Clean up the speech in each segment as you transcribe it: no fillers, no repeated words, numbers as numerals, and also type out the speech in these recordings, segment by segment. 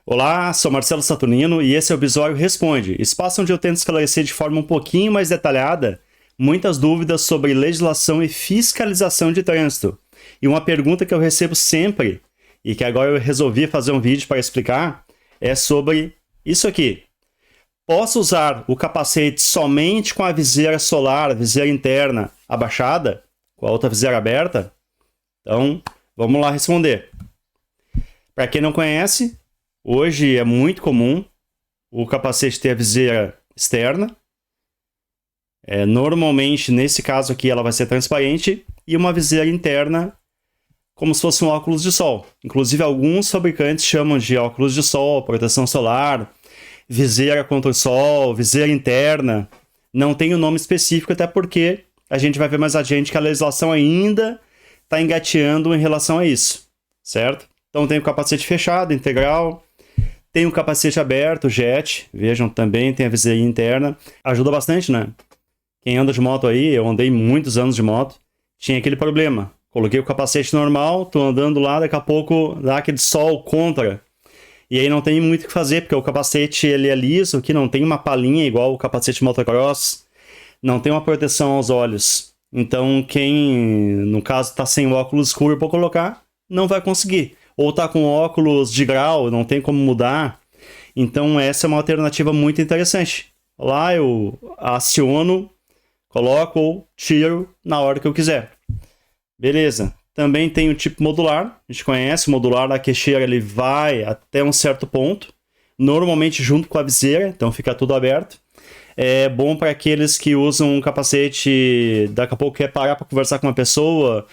Olá, sou Marcelo Saturnino e esse é o Bisório Responde, espaço onde eu tento esclarecer de forma um pouquinho mais detalhada muitas dúvidas sobre legislação e fiscalização de trânsito. E uma pergunta que eu recebo sempre, e que agora eu resolvi fazer um vídeo para explicar, é sobre isso aqui. Posso usar o capacete somente com a viseira solar, viseira interna abaixada, com a outra viseira aberta? Então, vamos lá responder. Para quem não conhece, hoje é muito comum o capacete ter a viseira externa. Normalmente, nesse caso aqui, ela vai ser transparente e uma viseira interna como se fosse um óculos de sol. Inclusive, alguns fabricantes chamam de óculos de sol, proteção solar, viseira contra o sol, viseira interna. Não tem um nome específico, até porque a gente vai ver mais adiante que a legislação ainda está engateando em relação a isso, certo? Então, tem o capacete fechado, integral. Tem o capacete aberto, jet. Vejam, também tem a viseira interna. Ajuda bastante, né? Quem anda de moto aí, eu andei muitos anos de moto, tinha aquele problema. Coloquei o capacete normal, tô andando lá, daqui a pouco dá aquele sol contra. E aí não tem muito o que fazer, porque o capacete ele é liso, que não tem uma palhinha igual o capacete motocross. Não tem uma proteção aos olhos. Então quem, no caso, tá sem o óculos escuro para colocar, não vai conseguir. Ou tá com óculos de grau, não tem como mudar. Então essa é uma alternativa muito interessante. Lá eu aciono, coloco ou tiro na hora que eu quiser. Beleza. Também tem o tipo modular. A gente conhece o modular, a queixeira ele vai até um certo ponto. Normalmente junto com a viseira, então fica tudo aberto. É bom para aqueles que usam um capacete, daqui a pouco quer parar para conversar com uma pessoa,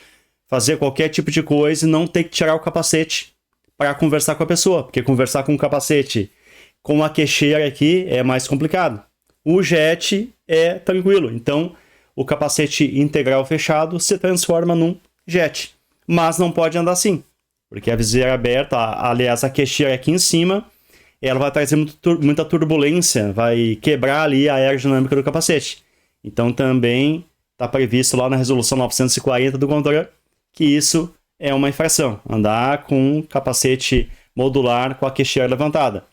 fazer qualquer tipo de coisa e não ter que tirar o capacete para conversar com a pessoa. Porque conversar com o capacete com a queixeira aqui é mais complicado. O jet é tranquilo, então o capacete integral fechado se transforma num jet. Mas não pode andar assim, porque a viseira aberta, aliás, a queixeira aqui em cima, ela vai trazer muita turbulência, vai quebrar ali a aerodinâmica do capacete. Então também está previsto lá na resolução 940 do CONTRAN que isso é uma infração, andar com capacete modular com a queixeira levantada.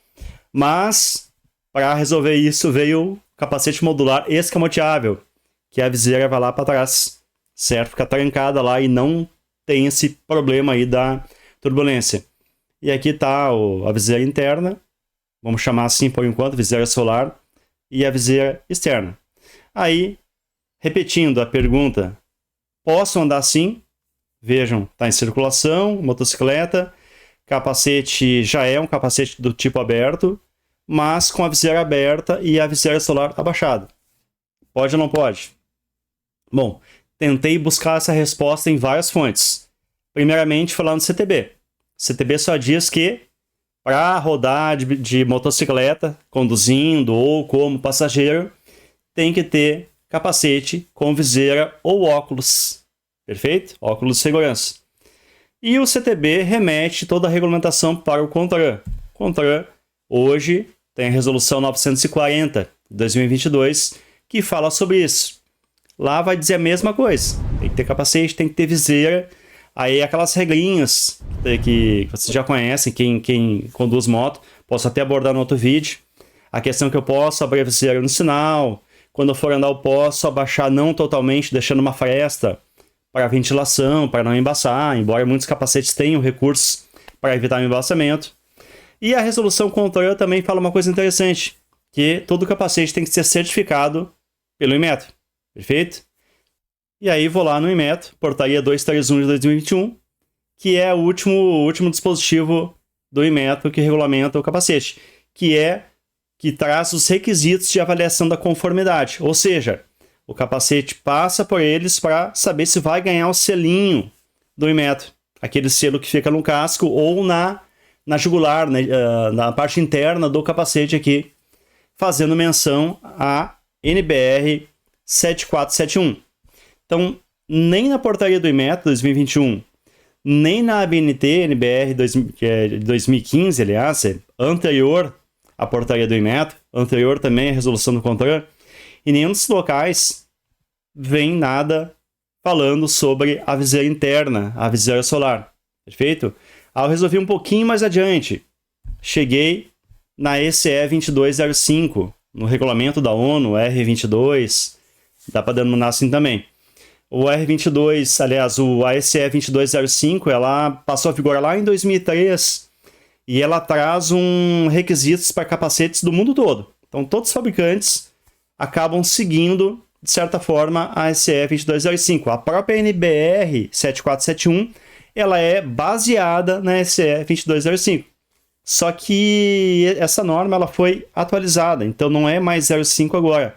Mas, para resolver isso, veio o capacete modular escamoteável, que a viseira vai lá para trás, certo? Fica trancada lá e não tem esse problema aí da turbulência. E aqui está a viseira interna, vamos chamar assim por enquanto, viseira solar, e a viseira externa. Aí, repetindo a pergunta, posso andar assim? Vejam, está em circulação, motocicleta, capacete já é um capacete do tipo aberto, mas com a viseira aberta e a viseira solar abaixada. Pode ou não pode? Bom, tentei buscar essa resposta em várias fontes. Primeiramente, falando do CTB. CTB só diz que para rodar de motocicleta, conduzindo ou como passageiro, tem que ter capacete com viseira ou óculos. Perfeito? Óculos de segurança. E o CTB remete toda a regulamentação para o CONTRAN. CONTRAN, hoje, tem a resolução 940 de 2022, que fala sobre isso. Lá vai dizer a mesma coisa. Tem que ter capacete, tem que ter viseira. Aí aquelas regrinhas que vocês já conhecem, quem conduz moto, posso até abordar no outro vídeo. A questão que eu posso abrir a viseira no sinal. Quando eu for andar, eu posso abaixar não totalmente, deixando uma fresta para ventilação, para não embaçar, embora muitos capacetes tenham recursos para evitar o embaçamento. E a resolução CONTRAN também fala uma coisa interessante, que todo capacete tem que ser certificado pelo Inmetro. Perfeito? E aí vou lá no Inmetro, portaria 231 de 2021, que é o último dispositivo do Inmetro que regulamenta o capacete, que traz os requisitos de avaliação da conformidade. Ou seja, o capacete passa por eles para saber se vai ganhar o selinho do Inmetro, aquele selo que fica no casco ou na jugular, né, na parte interna do capacete aqui, fazendo menção a NBR 7471. Então, nem na portaria do Inmetro 2021, nem na ABNT NBR 2015, aliás, anterior à portaria do Inmetro, anterior também à resolução do CONTRAN, em nenhum dos locais vem nada falando sobre a viseira interna, a viseira solar. Perfeito? Aí eu resolvi um pouquinho mais adiante cheguei na ECE 2205, no regulamento da ONU, R22, dá para denominar assim também. O R22, aliás, a ECE 2205, ela passou a vigorar lá em 2003 e ela traz requisitos para capacetes do mundo todo. Então, todos os fabricantes acabam seguindo, de certa forma, a ECE 2205. A própria NBR 7471, ela é baseada na ECE 2205. Só que essa norma ela foi atualizada, então não é mais 05 agora.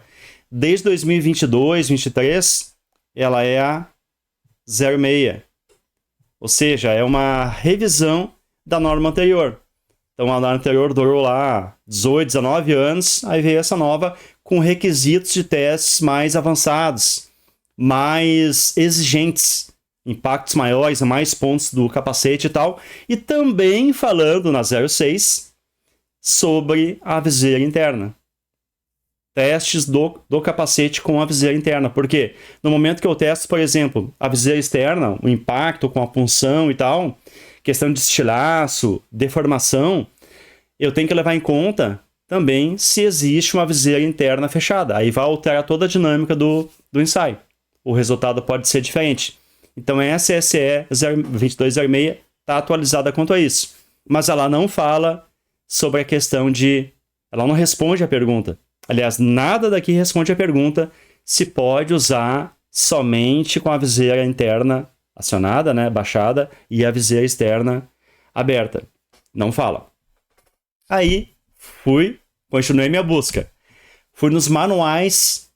Desde 2022, 2023, ela é a 06. Ou seja, é uma revisão da norma anterior. Então a norma anterior durou lá 18, 19 anos, aí veio essa nova com requisitos de testes mais avançados, mais exigentes, impactos maiores, mais pontos do capacete e tal. E também falando na 06 sobre a viseira interna. Testes do capacete com a viseira interna. Porque no momento que eu testo, por exemplo, a viseira externa, o impacto com a punção e tal, questão de estilhaço, deformação, eu tenho que levar em conta também se existe uma viseira interna fechada. Aí vai alterar toda a dinâmica do ensaio. O resultado pode ser diferente. Então, essa ECE 2206 está atualizada quanto a isso. Mas ela não fala sobre a questão de... Ela não responde a pergunta. Aliás, nada daqui responde a pergunta se pode usar somente com a viseira interna acionada, né, baixada, e a viseira externa aberta. Não fala. Aí, continuei minha busca. Fui nos manuais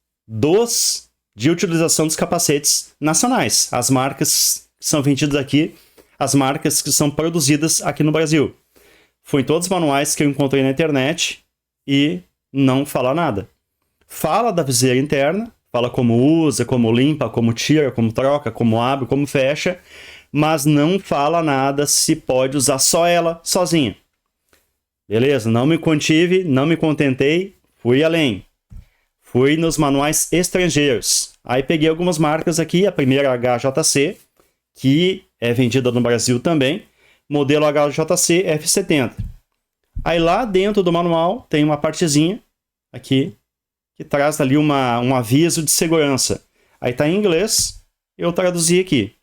de utilização dos capacetes nacionais. As marcas que são vendidas aqui, as marcas que são produzidas aqui no Brasil. Fui em todos os manuais que eu encontrei na internet e não fala nada. Fala da viseira interna, fala como usa, como limpa, como tira, como troca, como abre, como fecha, mas não fala nada se pode usar só ela sozinha. Beleza, não me contive, não me contentei, fui além. Fui nos manuais estrangeiros. Aí peguei algumas marcas aqui, a primeira HJC, que é vendida no Brasil também, modelo HJC F70. Aí lá dentro do manual tem uma partezinha aqui que traz ali um aviso de segurança. Aí está em inglês, eu traduzi aqui.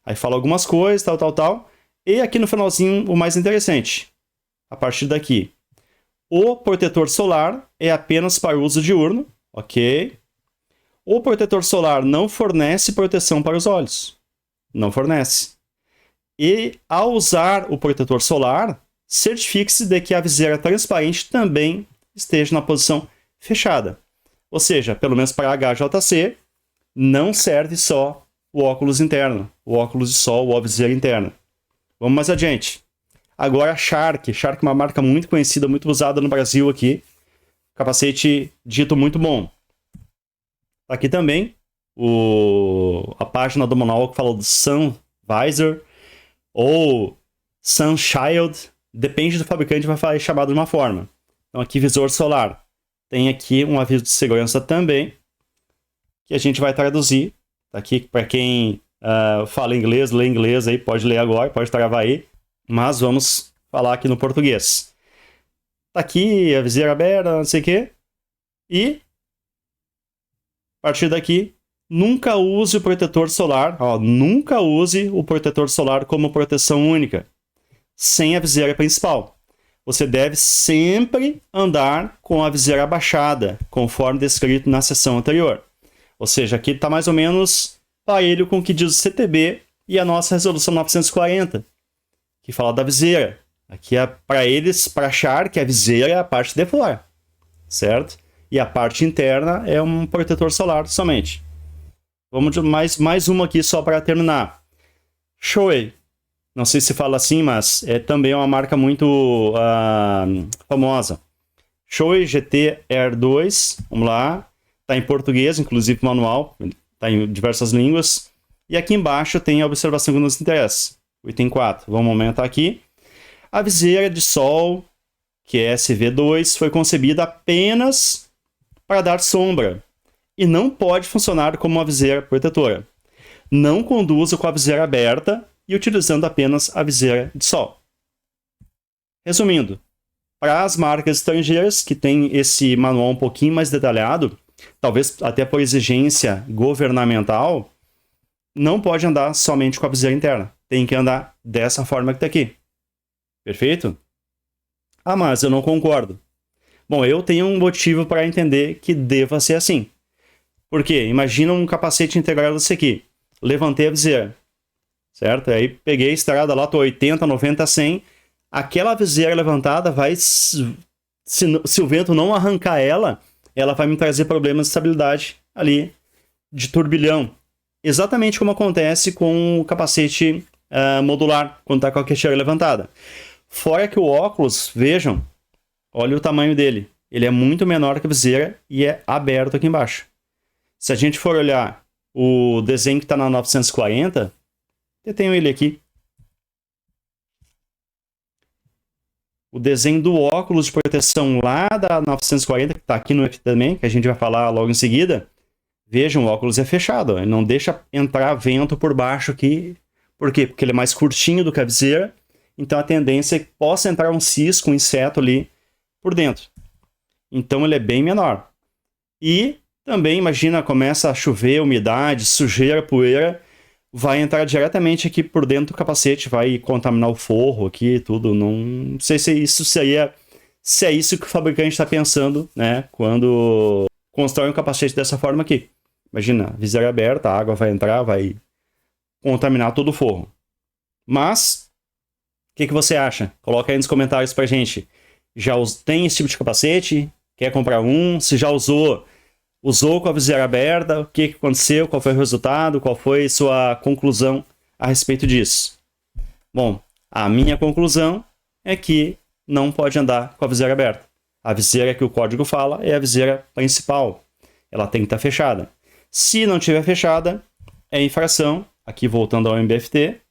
Aí fala algumas coisas, tal. E aqui no finalzinho o mais interessante. A partir daqui. O protetor solar é apenas para uso diurno, ok? O protetor solar não fornece proteção para os olhos. Não fornece. E ao usar o protetor solar, certifique-se de que a viseira transparente também esteja na posição fechada. Ou seja, pelo menos para HJC, não serve só o óculos interno, o óculos de sol ou a viseira interna. Vamos mais adiante. Agora a Shark. Shark é uma marca muito conhecida, muito usada no Brasil aqui. Capacete dito muito bom. Aqui também a página do manual que fala do Sun Visor ou Sun Shield. Depende do fabricante, vai chamar de uma forma. Então aqui visor solar. Tem aqui um aviso de segurança também, que a gente vai traduzir. Tá aqui para quem fala inglês, lê inglês aí, pode ler agora, pode travar aí. Mas vamos falar aqui no português. Tá aqui a viseira aberta, não sei o quê. E, a partir daqui, nunca use o protetor solar. Nunca use o protetor solar como proteção única, sem a viseira principal. Você deve sempre andar com a viseira abaixada, conforme descrito na seção anterior. Ou seja, aqui está mais ou menos parelho com o que diz o CTB e a nossa resolução 940, que fala da viseira. Aqui é para eles, para achar que a viseira é a parte de fora, certo? E a parte interna é um protetor solar somente. Vamos de mais uma aqui só para terminar. Shoei. Não sei se fala assim, mas é também uma marca muito famosa. Shoei GT Air 2, vamos lá. Está em português, inclusive o manual. Está em diversas línguas. E aqui embaixo tem a observação que nos interessa. O item 4. Vamos aumentar aqui. A viseira de sol, que é SV2, foi concebida apenas para dar sombra. E não pode funcionar como uma viseira protetora. Não conduza com a viseira aberta e utilizando apenas a viseira de sol. Resumindo, Para as marcas estrangeiras, que tem esse manual um pouquinho mais detalhado, talvez até por exigência governamental, não pode andar somente com a viseira interna. Tem que andar dessa forma que está aqui. Perfeito? Ah, mas eu não concordo. Bom, eu tenho um motivo para entender que deva ser assim. Por quê? Imagina um capacete integral desse aqui. Levantei a viseira, certo? Aí peguei a estrada lá, tô 80, 90, 100. Aquela viseira levantada vai... Se o vento não arrancar ela vai me trazer problemas de estabilidade ali, de turbilhão. Exatamente como acontece com o capacete modular, quando está com a queixeira levantada. Fora que o óculos, vejam, olha o tamanho dele. Ele é muito menor que a viseira e é aberto aqui embaixo. Se a gente for olhar o desenho que está na 940, eu tenho ele aqui. O desenho do óculos de proteção lá da 940, que está aqui no F também, que a gente vai falar logo em seguida. Vejam, o óculos é fechado, ó. Ele não deixa entrar vento por baixo aqui. Por quê? Porque ele é mais curtinho do que a viseira. Então a tendência é que possa entrar um cisco, um inseto ali por dentro. Então ele é bem menor. E também, imagina, começa a chover, umidade, sujeira, poeira, vai entrar diretamente aqui por dentro do capacete, vai contaminar o forro aqui, tudo. Não sei se é isso que o fabricante está pensando, né, quando constrói um capacete dessa forma aqui. Imagina, viseira aberta, a água vai entrar, vai contaminar todo o forro. Mas, o que você acha? Coloca aí nos comentários pra gente. Já tem esse tipo de capacete? Quer comprar um? Se já usou com a viseira aberta? O que aconteceu? Qual foi o resultado? Qual foi sua conclusão a respeito disso? Bom, a minha conclusão é que não pode andar com a viseira aberta. A viseira que o código fala é a viseira principal. Ela tem que estar fechada. Se não estiver fechada, é infração, aqui voltando ao MBFT,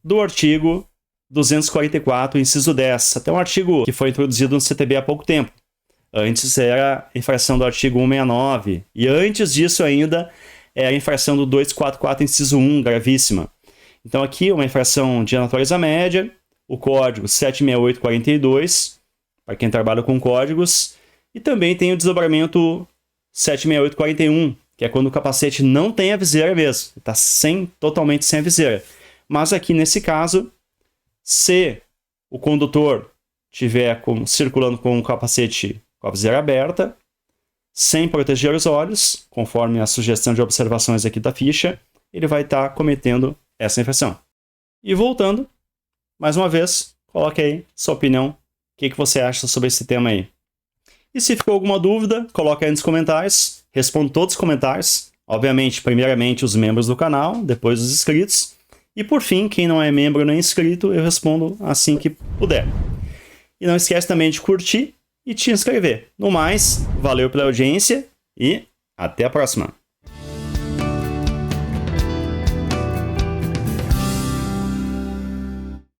do artigo 244, inciso 10. Até um artigo que foi introduzido no CTB há pouco tempo. Antes era a infração do artigo 169. E antes disso ainda é a infração do 244, inciso 1, gravíssima. Então aqui uma infração de natureza média, o código 76842, para quem trabalha com códigos. E também tem o desdobramento 76841, que é quando o capacete não tem a viseira mesmo. Está totalmente sem a viseira. Mas aqui nesse caso, se o condutor estiver circulando com o capacete com a viseira aberta, sem proteger os olhos, conforme a sugestão de observações aqui da ficha, ele vai estar cometendo essa infração. E voltando, mais uma vez, coloque aí sua opinião, o que você acha sobre esse tema aí. E se ficou alguma dúvida, coloque aí nos comentários, respondo todos os comentários, obviamente, primeiramente os membros do canal, depois os inscritos, e por fim, quem não é membro nem inscrito, eu respondo assim que puder. E não esquece também de curtir e te inscrever. No mais, valeu pela audiência e até a próxima!